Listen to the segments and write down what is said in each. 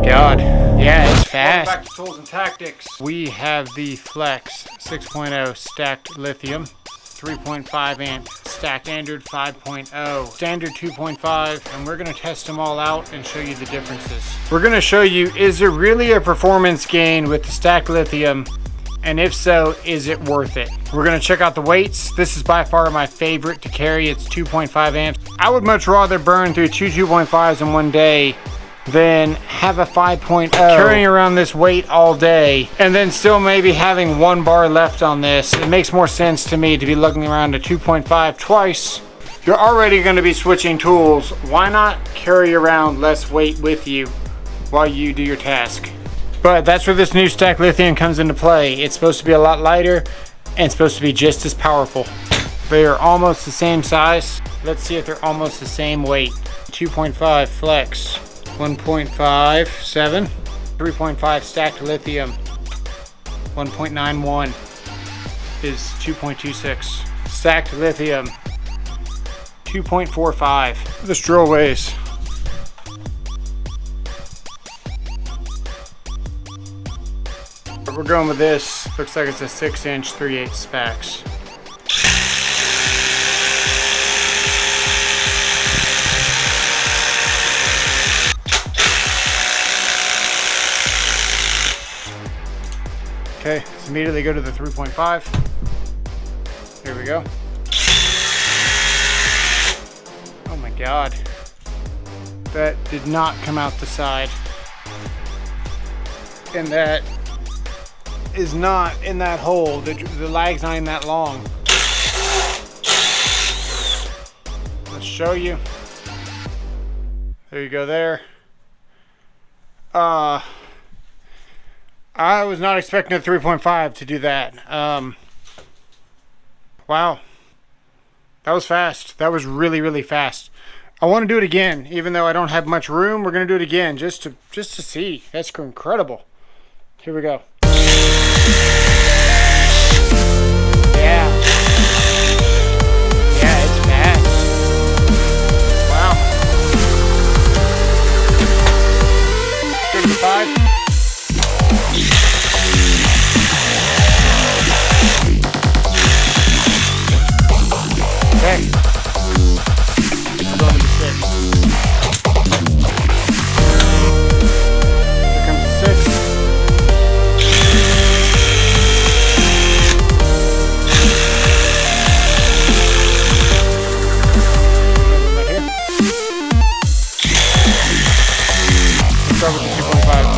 God. Yeah, it's fast. Welcome back to Tools and Tactics. We have the FLEX 6.0 stacked lithium, 3.5 amp stacked standard 5.0, standard 2.5, and we're gonna test them all out and show you the differences. We're gonna show you, is there really a performance gain with the stacked lithium? And if so, is it worth it? We're gonna check out the weights. This is by far my favorite to carry. It's 2.5 amps. I would much rather burn through two 2.5s in one day than have a 5.0 carrying around this weight all day and then still maybe having 1 bar left on this. It makes more sense to me to be looking around a 2.5 twice. You're already going to be switching tools. Why not carry around less weight with you while you do your task? But that's where this new stacked lithium comes into play. It's supposed to be a lot lighter and supposed to be just as powerful. They are almost the same size. Let's see if they're almost the same weight. 2.5 flex. 1.57, 3.5 stacked lithium, 1.91 is 2.26. Stacked lithium, 2.45. This drill weighs. We're going with this. Looks like it's a 6-inch 3/8 specs. Okay, let's immediately go to the 3.5. Here we go. Oh my God. That did not come out the side. And that is not in that hole. The lag's not even that long. Let's show you. There you go there. I was not expecting a 3.5 to do that. Wow. That was fast. That was really, really fast. I want to do it again, even though I don't have much room. We're going to do it again just to see. That's incredible. Here we go. Yeah. Yeah, it's fast. Wow. 35. Okay. We're going to the 6. Here comes the 6. Right here. Let's start with the 2.5.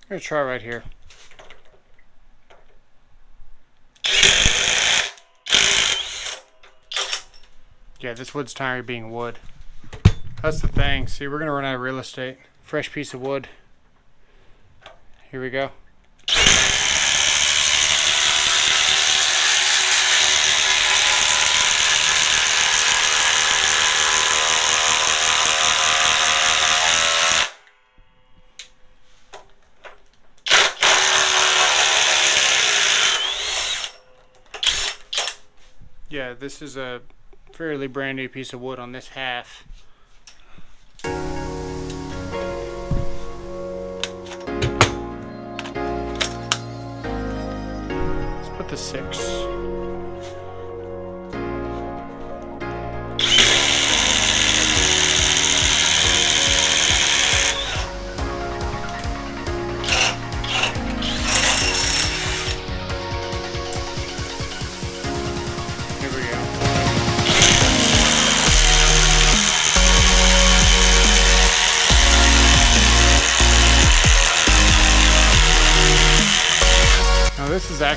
I'm gonna try right here. Yeah, this wood's tired of being wood. That's the thing. See, we're gonna run out of real estate. Fresh piece of wood. Here we go. Yeah, this is a fairly brand new piece of wood on this half. Let's put the 6.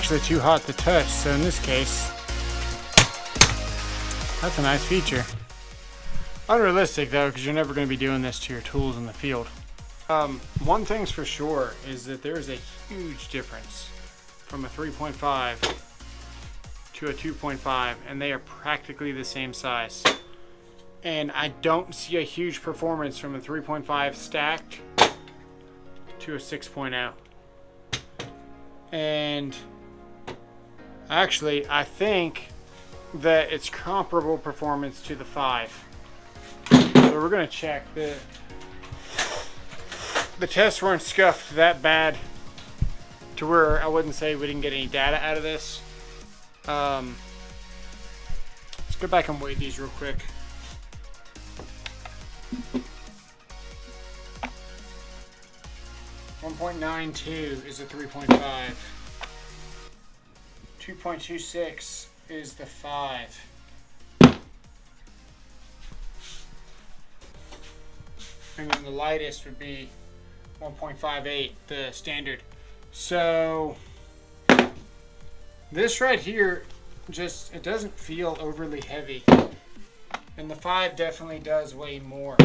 actually too hot to touch, so in this case, that's a nice feature. Unrealistic though, because you're never going to be doing this to your tools in the field. One thing's for sure is that there is a huge difference from a 3.5 to a 2.5, and they are practically the same size. And I don't see a huge performance from a 3.5 stacked to a 6.0. And actually, I think that it's comparable performance to the 5. So we're gonna check. The tests weren't scuffed that bad to where I wouldn't say we didn't get any data out of this. Let's go back and weigh these real quick. .92 is a 3.5. 2.26 is the 5. And then the lightest would be 1.58, the standard. So this right here, just, it doesn't feel overly heavy. And the 5 definitely does weigh more.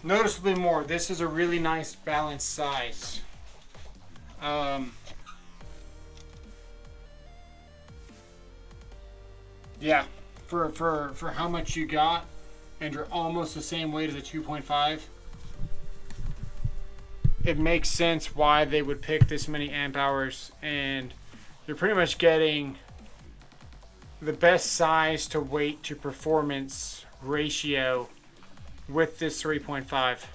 Noticeably more. This is a really nice balanced size. Yeah, for how much you got, and you're almost the same weight as a 2.5. It makes sense why they would pick this many amp hours, and you're pretty much getting the best size to weight to performance ratio with this 3.5.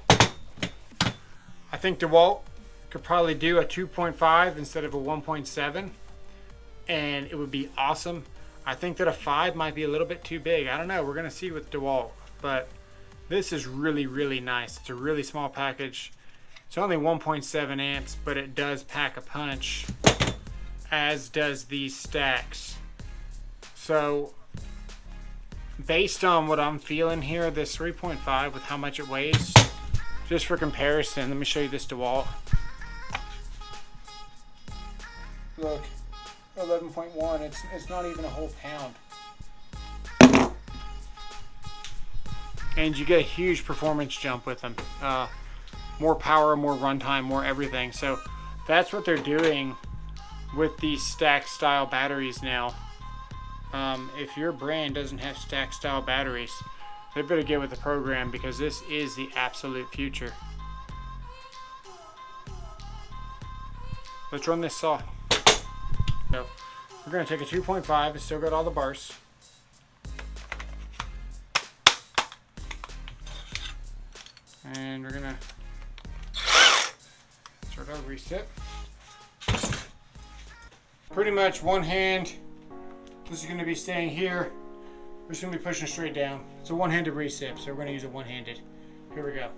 I think DeWalt could probably do a 2.5 instead of a 1.7, and it would be awesome. I think that a 5 might be a little bit too big. I don't know. We're going to see with DeWalt, but this is really, really nice. It's a really small package. It's only 1.7 amps, but it does pack a punch, as does these stacks. So based on what I'm feeling here, this 3.5 with how much it weighs, just for comparison, let me show you this DeWalt. Look, 11.1, it's not even a whole pound. And you get a huge performance jump with them. More power, more runtime, more everything. So that's what they're doing with these stack style batteries now. If your brand doesn't have stack style batteries, they better get with the program, because this is the absolute future. Let's run this saw. So we're going to take a 2.5. It's still got all the bars. And we're going to start our reset. Pretty much one hand. This is going to be staying here. We're just going to be pushing straight down. It's a one-handed reset, so we're going to use it one-handed. Here we go.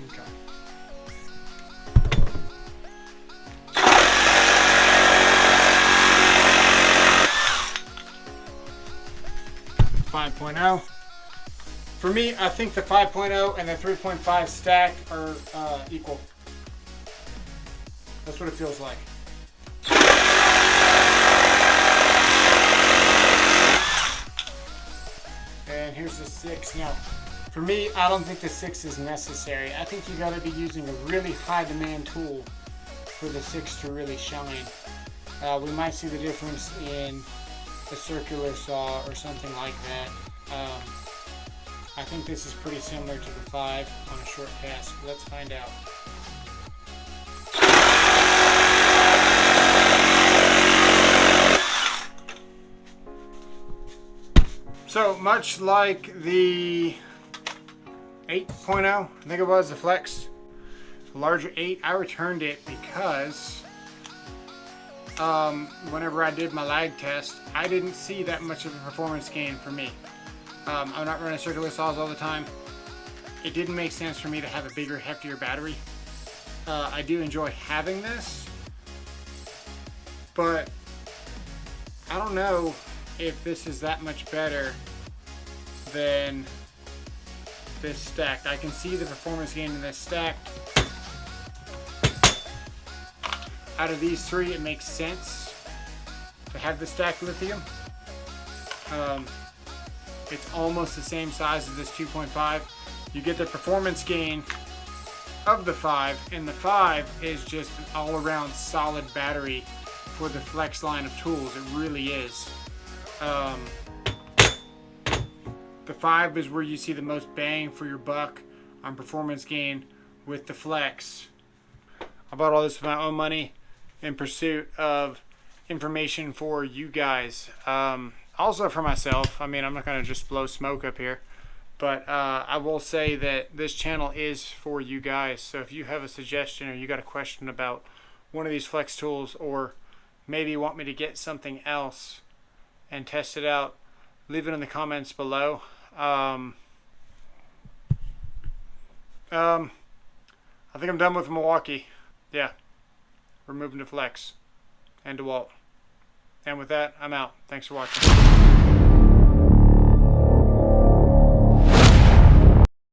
Okay. 5.0. For me, I think the 5.0 and the 3.5 stack are equal. That's what it feels like. And here's the 6. Now, for me, I don't think the 6 is necessary. I think you got to be using a really high demand tool for the 6 to really shine. We might see the difference in a circular saw or something like that. I think this is pretty similar to the 5 on a short cast. Let's find out. So much like the 8.0, I think it was the FLEX, the larger 8, I returned it because whenever I did my lag test, I didn't see that much of a performance gain for me. I'm not running circular saws all the time. It didn't make sense for me to have a bigger, heftier battery. I do enjoy having this, but I don't know if this is that much better than this stacked. I can see the performance gain in this stacked. Out of these three, it makes sense to have the stacked lithium. It's almost the same size as this 2.5. You get the performance gain of the 5, and the 5 is just an all-around solid battery for the FLEX line of tools. It really is. The 5 is where you see the most bang for your buck on performance gain with the FLEX. I bought all this with my own money in pursuit of information for you guys. Also for myself. I mean, I'm not going to just blow smoke up here. But I will say that this channel is for you guys. So if you have a suggestion or you got a question about one of these FLEX tools, or maybe you want me to get something else and test it out, leave it in the comments below. I think I'm done with Milwaukee. Yeah, we're moving to FLEX and DeWalt. And with that, I'm out. Thanks for watching.